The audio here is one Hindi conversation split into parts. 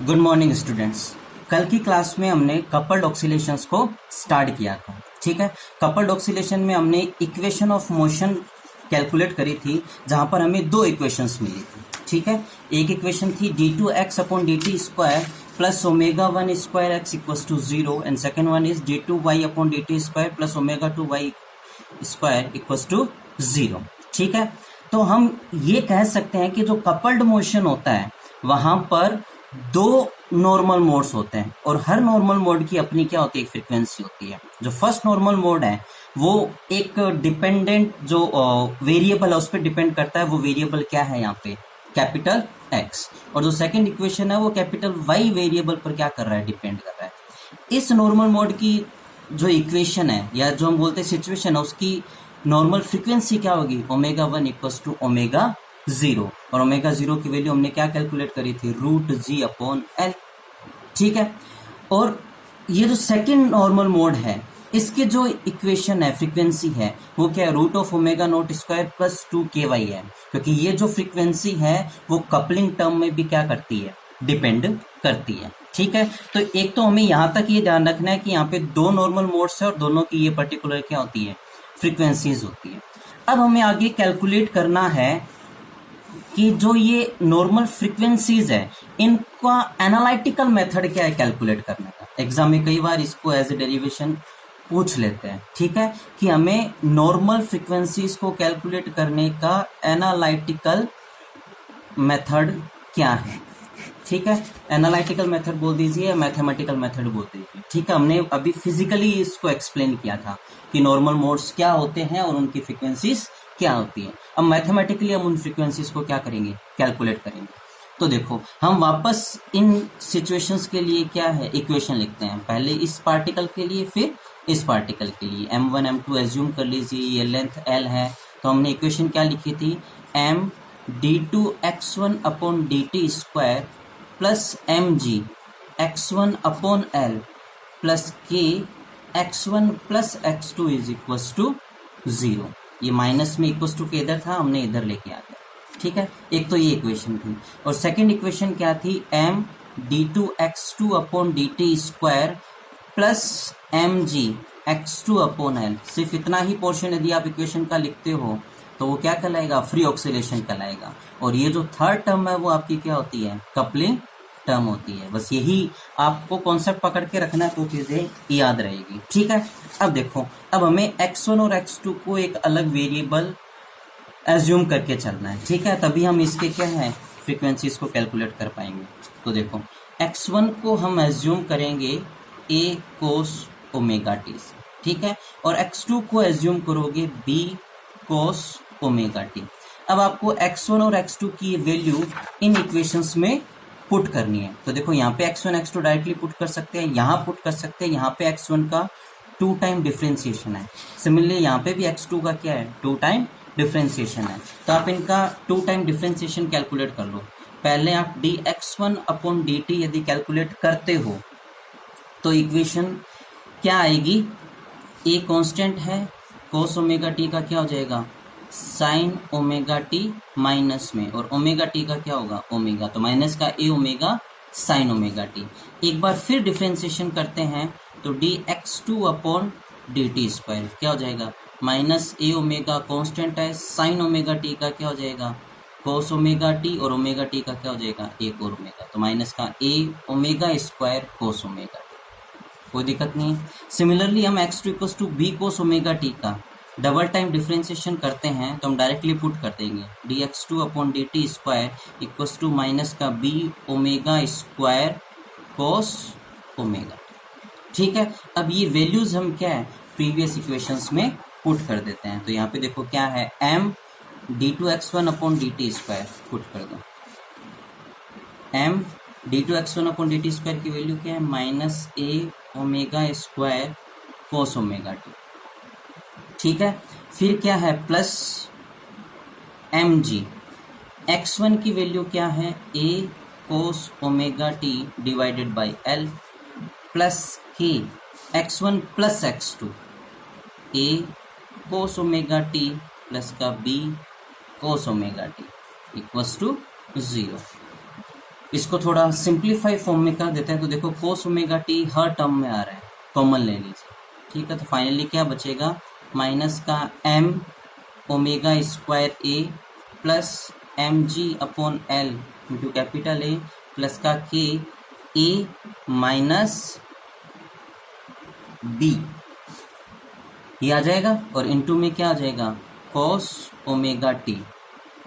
Good morning students. कल की क्लास में हमने कपल्ड ऑक्सीलेशंस को स्टार्ट किया था। ठीक है, कपल्ड ऑक्सीलेशन में हमने इक्वेशन ऑफ मोशन कैलकुलेट करी थी, जहां पर हमें दो इक्वेशंस मिली थी। ठीक है, एक इक्वेशन थी d2x upon dt square plus omega 1 square x equals to 0 and second one is d2y upon dt square plus omega 2y square equals to 0। ठीक है, तो हम ये कह सकते हैं कि जो कपल्ड मोशन होता है वहां पर दो नॉर्मल मोड्स होते हैं और हर नॉर्मल मोड की अपनी क्या होती है, फ्रीक्वेंसी होती है। जो फर्स्ट नॉर्मल मोड है वो एक डिपेंडेंट जो वेरिएबल है उस पर डिपेंड करता है। वो वेरिएबल क्या है यहाँ पे, कैपिटल एक्स। और जो सेकंड इक्वेशन है वो कैपिटल वाई वेरिएबल पर क्या कर रहा है, डिपेंड कर रहा है। इस नॉर्मल मोड की जो इक्वेशन है या जो हम बोलते हैं सिचुएशन है, उसकी नॉर्मल फ्रीक्वेंसी क्या होगी, ओमेगा 1 इक्वल्स टू ओमेगा 0। और ओमेगा 0 की वैल्यू हमने क्या कैलकुलेट करी थी, रूट जी अपॉन एल। ठीक है, और ये जो सेकंड नॉर्मल मोड है इसके जो इक्वेशन है, फ्रीक्वेंसी है, वो क्या है, root of omega not square plus 2 ky है। क्योंकि ये जो फ्रीक्वेंसी है वो कपलिंग टर्म में भी क्या करती है, डिपेंड करती है। ठीक है, तो एक तो हमें यहाँ तक ये ध्यान रखना है कि यहाँ पे दो नॉर्मल मोड्स है और दोनों की ये पर्टिकुलर क्या होती है, फ्रीक्वेंसीज होती है। अब हमें आगे कैलकुलेट करना है कि जो ये नॉर्मल फ्रीक्वेंसीज है इनका एनालिटिकल मेथड क्या है कैलकुलेट करने का। एग्जाम में कई बार इसको एज ए डेरिवेशन पूछ लेते हैं। ठीक है, कि हमें नॉर्मल फ्रीक्वेंसीज को कैलकुलेट करने का एनालिटिकल मेथड क्या है। ठीक है, एनालिटिकल मेथड बोल दीजिए या मैथमेटिकल मेथड बोल दीजिए। ठीक है, हमने अभी फिजिकली इसको एक्सप्लेन किया था कि नॉर्मल मोड्स क्या होते हैं और उनकी फ्रीक्वेंसीज क्या होती है। अब मैथमेटिकली हम उन फ्रीक्वेंसीज को क्या करेंगे, कैलकुलेट करेंगे। तो देखो, हम वापस इन सिचुएशंस के लिए क्या है, इक्वेशन लिखते हैं। पहले इस पार्टिकल के लिए, फिर इस पार्टिकल के लिए। m1 m2 एज्यूम कर लीजिए, ये लेंथ l है, तो हमने इक्वेशन क्या लिखी थी, m d2x1 upon dt square plus mg x1 upon l plus k x1 plus x2 is equals to 0। ये माइनस में इक्वल्स टू के इधर था, हमने इधर लेके आ गया। ठीक है, एक तो ये इक्वेशन थी। और सेकंड इक्वेशन क्या थी, m d2x2 upon dt square plus mg x2 upon l। सिर्फ इतना ही पोर्शन यदि आप इक्वेशन का लिखते हो तो वो क्या कहलाएगा, फ्री ऑक्सीलेशन कहलाएगा। और ये जो थर्ड टर्म है वो आपकी क्या होती है, कपलिंग टर्म होती है। बस यही आपको कॉन्सेप्ट पकड़ के रखना है तो चीजें याद रहेगी। ठीक है, अब देखो, अब हमें x1 और x2 को एक अलग वेरिएबल एज्यूम करके चलना है। ठीक है, तभी हम इसके क्या है, फ्रीक्वेंसीज को कैलकुलेट कर पाएंगे। तो देखो, x1 को हम एज्यूम करेंगे a cos ओमेगा t से। ठीक है, और x2 को एज्यूम करोगे b cos ओमेगा t। अब आपको x1 और x2 की वैल्यू इन इक्वेशंस में पुट करनी है। तो देखो, यहाँ पे x1 x2 डायरेक्टली पुट कर सकते हैं, यहाँ पुट कर सकते हैं। यहाँ पे x1 का 2 टाइम डिफ्रेंसिएशन है, सिमिलरली यहाँ पे भी x2 का क्या है, 2 टाइम डिफ्रेंसिएशन है। तो आप इनका 2 टाइम डिफ्रेंसिएशन कैलकुलेट कर लो। पहले आप dx1 अपॉन dt यदि कैलकुलेट करते हो तो इक्वेशन क्या आएगी, a कांस्टेंट है, cos ओमेगा t का क्या हो जाएगा, साइन ओमेगा टी माइनस में, और ओमेगा टी का क्या होगा, ओमेगा, तो माइनस का a omega sine omega T. एक बार फिर डिफ्रेंसिएशन करते हैं तो dx2 अपॉन dt स्क्वायर क्या हो जाएगा, माइनस ए ओमेगा कांस्टेंट है, साइन ओमेगा टी का क्या हो जाएगा, cos ओमेगा टी, और ओमेगा टी का क्या हो जाएगा, एक और ओमेगा, तो माइनस का a omega square cos omega t. कोई दिक्कत नहीं है। सिमिलरली हम x2 equals to b cos omega t का डबल टाइम डिफ्रेंसिएशन करते हैं तो हम डायरेक्टली पुट कर देंगे dx2 upon dt square equals to minus का b omega square cos omega. ठीक है, अब ये वैल्यूज हम क्या है, प्रीवियस इक्वेशंस में पुट कर देते हैं। तो यहाँ पे देखो क्या है, m d2x1 upon dt square put कर दो। m d2x1 upon dt square की वैल्यू क्या है, minus a omega square cos omega T. ठीक है, फिर क्या है, प्लस mg, x1 की वैल्यू क्या है, a cos omega T divided by l plus k x1 plus x2, a cos omega T plus का b cos omega T equals to 0। इसको थोड़ा सिंप्लीफाई फॉर्म में कर देते हैं, तो देखो कोस ओमेगा टी हर टर्म में आ रहा है, कॉमन ले लीजिए, ठीक है। तो फाइनली क्या बचेगा, माइनस का M omega square A plus M G upon L into capital A plus का के ए माइनस बी, ये आ जाएगा, और इंटू में क्या आ जाएगा, cos omega T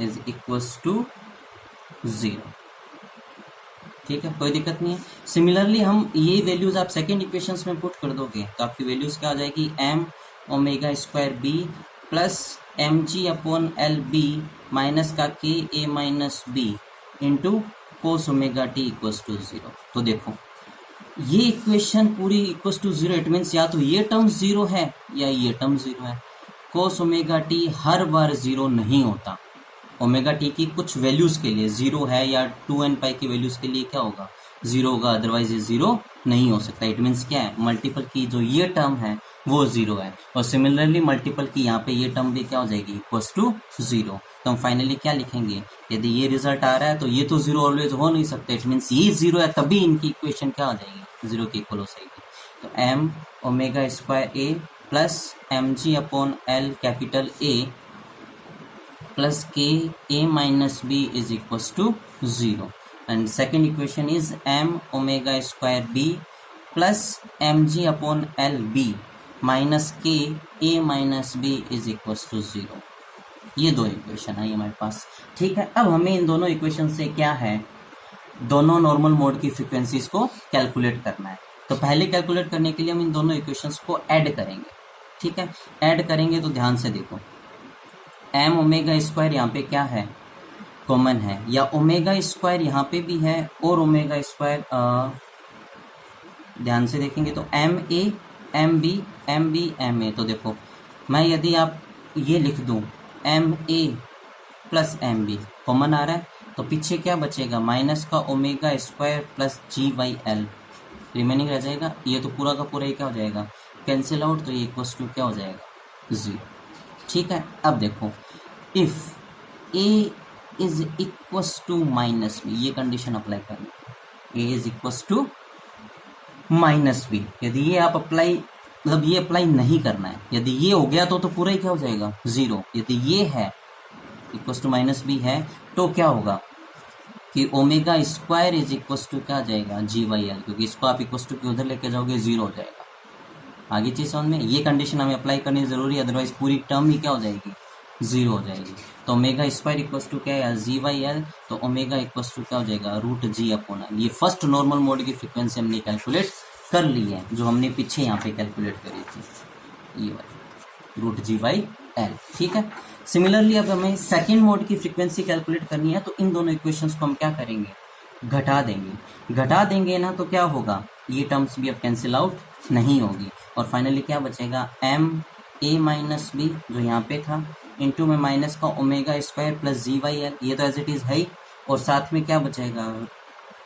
is equals to 0, ठीक है, कोई दिक्कत नहीं है। सिमिलरली हम ये वैल्यूज आप सेकेंड इक्वेशंस में पुट कर दोगे तो आपकी वैल्यूज क्या आ जाएगी, m omega square b plus M G upon l b minus का के a minus b into cos omega T equals to 0। तो देखो ये इक्वेशन पूरी इक्वल्स टू 0, इट मीन्स या तो ये टर्म 0 है या ये टर्म 0 है। कोस ओमेगा टी हर बार 0 नहीं होता, ओमेगा टी की कुछ वैल्यूज के लिए 0 है, या 2n पाई की वैल्यूज के लिए क्या होगा, 0 होगा, अदरवाइज ये 0 नहीं हो सकता। इट मीन्स क्या है, मल्टीपल की जो ये टर्म है वो 0 है, और सिमिलरली मल्टीपल की यहाँ पे ये टर्म भी क्या हो जाएगी, इक्वल्स टू 0। तो हम फाइनली क्या लिखेंगे, यदि ये रिजल्ट आ रहा है तो ये तो 0 ऑलवेज हो नहीं सकता, इट मीन्स ये 0 है, तभी इनकी इक्वेशन क्या हो जाएगी, 0 की इक्वल हो जाएगी। तो M omega square A plus M G upon L capital A plus k a minus b is equals to 0, and second equation is m omega square b plus mg upon l b minus k a minus b is equals to 0। ये दो इक्वेशन आई हमारे पास, ठीक है। अब हमें इन दोनों इक्वेशन से क्या है, दोनों नॉर्मल मोड की फ्रीक्वेंसीज को कैलकुलेट करना है। तो पहले कैलकुलेट करने के लिए हम इन दोनों इक्वेशंस को ऐड करेंगे, ठीक है। ऐड करेंगे तो ध्यान से देखो, एम ओमेगा स्क्वायर यहाँ पे क्या है, कॉमन है, या ओमेगा स्क्वायर यहाँ पे भी है, और ओमेगा स्क्वायर ध्यान से देखेंगे तो m a m b m a. तो देखो मैं यदि आप ये लिख दूँ m a plus m b, common आ रहा है, तो पीछे क्या बचेगा, माइनस का omega square plus g y l remaining रह जाएगा। ये तो पूरा का पूरा ही क्या हो जाएगा, कैंसिल आउट, तो ये इक्वल्स टू क्या हो जाएगा, 0, ठीक है। अब देखो if a is equals to minus b, ये कंडीशन अप्लाई करनी, a is equals to minus b, यदि ये आप अप्लाई, मतलब ये अप्लाई नहीं करना है, यदि ये हो गया तो पूरा ही क्या हो जाएगा, 0। यदि ये है इक्वल्स टू माइनस बी है तो क्या होगा कि omega square is equals to क्या आ जाएगा, जी वाई एल, क्योंकि इसको आप इक्वल्स टू के उधर लेके जाओगे 0 हो जाएगा। आगे चीज समझ में, ये कंडीशन हमें अप्लाई करनी जरूरी है, अदरवाइज पूरी टर्म ही क्या हो जाएगी, 0 हो जाएगी। तो ओमेगा स्क्वायर इक्वल्स टू क्या है, जी वाई एल, तो ओमेगा इक्वल्स टू क्या हो जाएगा, रूट जी अपॉन एल। ये फर्स्ट नॉर्मल मोड की फ्रीक्वेंसी हमने कैलकुलेट कर ली है, जो हमने पीछे यहाँ पे कैलकुलेट करी थी, ये वाली रूट जी वाई एल, ठीक है। सिमिलरली अब हमें सेकेंड मोड की फ्रीक्वेंसी कैलकुलेट करनी है, तो इन दोनों इक्वेशंस को हम क्या करेंगे, घटा देंगे। घटा देंगे ना तो क्या होगा, ये टर्म्स भी अब कैंसिल आउट नहीं होगी, और फाइनली क्या बचेगा, एम ए माइनस बी जो यहाँ पे था, इंटू में माइनस का omega square plus g y L, ये तो एज इट इज है ही, और साथ में क्या बचेगा,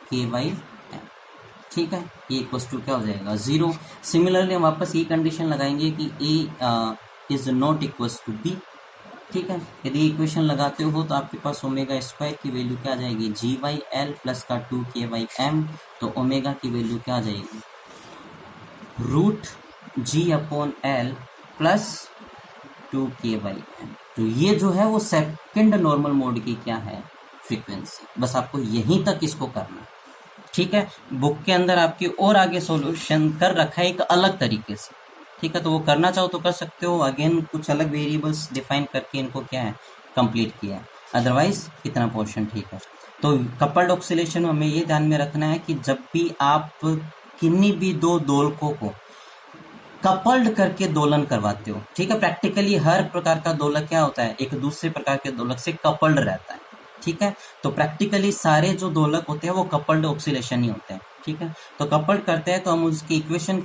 के वाई एल, ठीक है। ये इक्वल्स टू क्या हो जाएगा, 0। सिमिलरली हम वापस ये कंडीशन लगाएंगे कि A is not equals to B, ठीक है। यदि इक्वेशन लगाते हो तो आपके पास ओमेगा स्क्वायर की वैल्यू क्या आ जाएगी, जी वाई एल प्लस का 2 के वाई एम, तो ओमेगा की वैल्यू क्या आ जाएगी, रूट जी अपॉन एल प्लस 2 के वाई एम। तो ये जो है वो सेकंड नॉर्मल मोड की क्या है, फ्रीक्वेंसी। बस आपको यहीं तक इसको करना, ठीक है। बुक के अंदर आपके और आगे सॉल्यूशन कर रखा है एक अलग तरीके से, ठीक है। तो वो करना चाहो तो कर सकते हो, अगेन कुछ अलग वेरिएबल्स डिफाइन करके इनको क्या है, कंप्लीट किया है, अदरवाइज इतना पोर्शन ठीक है। तो कपल्ड ऑक्सीलेशन में हमें ये ध्यान में रखना है कि जब भी आप किन्हीं भी दो दोलकों को कपल्ड करके दोलन करवाते हो, ठीक है, प्रैक्टिकली हर प्रकार का दोलक क्या होता है, एक दूसरे प्रकार के दोलक से कपल्ड रहता है, ठीक है। तो प्रैक्टिकली सारे जो दोलक होते हैं वो कपल्ड ऑक्सीलेशन ही होते हैं, ठीक है। तो कपल्ड करते हैं तो हम उसकी इक्वेशन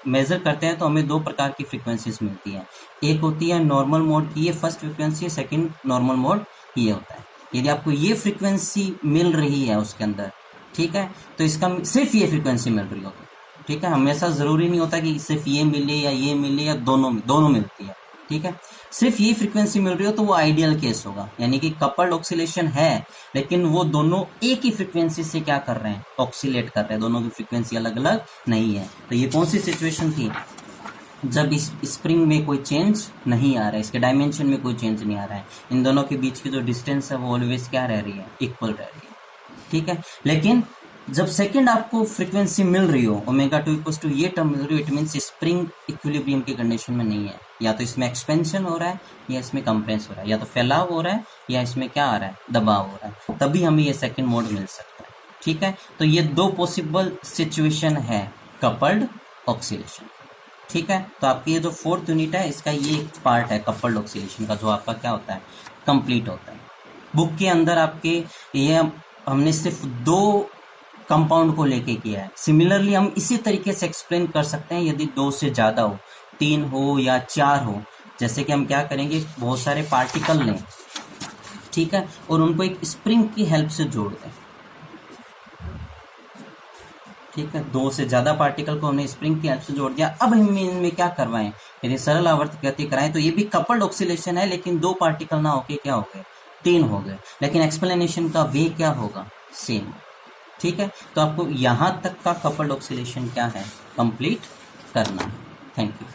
मेजर करते हैं, तो हमें दो प्रकार की फ्रीक्वेंसीज मिलती है। एक होती है नॉर्मल मोड की, ये first frequency, second normal mode ये होता है। यदि आपको ये फ्रीक्वेंसी मिल रही है उसके अंदर, ठीक है, तो इसका सिर्फ ये फ्रीक्वेंसी मिल रही होती है, ठीक है। हमेशा जरूरी नहीं होता कि सिर्फ ये मिले या ये मिले या दोनों मिलती है, ठीक है। सिर्फ ये फ्रीक्वेंसी मिल रही हो तो वो आइडियल केस होगा, यानी कि कपल्ड ऑक्सीलेशन है लेकिन वो दोनों एक ही फ्रीक्वेंसी से क्या कर रहे हैं, ऑक्सीलेट कर रहे हैं, दोनों की फ्रीक्वेंसी अलग अलग नहीं है। तो ये कौन सी सिचुएशन थी, जब इस स्प्रिंग में कोई चेंज नहीं आ रहा है, इसके डायमेंशन में कोई चेंज नहीं आ रहा है, इन दोनों के बीच की जो डिस्टेंस है वो ऑलवेज क्या रह रही है, इक्वल रह रही है, ठीक है। लेकिन जब सेकंड आपको फ्रीक्वेंसी मिल रही हो ओमेगा 2 इक्वल्स टू ये टर्म मिल रही हो, इट मीन्स स्प्रिंग इक्विलिब्रियम की कंडीशन में नहीं है, या तो इसमें एक्सपेंशन हो रहा है या इसमें कंप्रेस हो रहा है, या तो फैलाव हो रहा है या इसमें क्या आ रहा है, दबाव हो रहा है, तभी हमें ये सेकंड मोड मिल सकता है, ठीक है। तो ये दो पॉसिबल सिचुएशन है कपल्ड ऑक्सीलेशन, ठीक है। तो आपकी ये जो फोर्थ यूनिट है इसका ये एक पार्ट है कपल्ड ऑक्सीलेशन का, जो आपका क्या होता है, कंप्लीट होता है। बुक के अंदर आपके ये हमने सिर्फ 2 कंपाउंड को लेके किया है। सिमिलरली हम इसी तरीके से एक्सप्लेन कर सकते हैं यदि 2 से ज़्यादा हो, 3 हो या 4 हो। जैसे कि हम क्या करेंगे, बहुत सारे पार्टिकल लें, ठीक है, और उनको एक स्प्रिंग की हेल्प से जोड़ दें, ठीक है। 2 से ज़्यादा पार्टिकल को हमने स्प्रिंग की हेल्प से जोड़ दिया। अब हम इनमें क्या करवाएं, यदि सरल आवर्त गति कराएं तो ये भी कपल्ड ऑक्सीलेशन है, लेकिन 2 पार्टिकल ना होके क्या हो गए, 3 हो गए, लेकिन एक्सप्लेनेशन का वे क्या होगा, सेम, ठीक है। तो आपको यहाँ तक का कपल्ड ऑक्सीलेशन क्या है, कंप्लीट करना है। Thank you.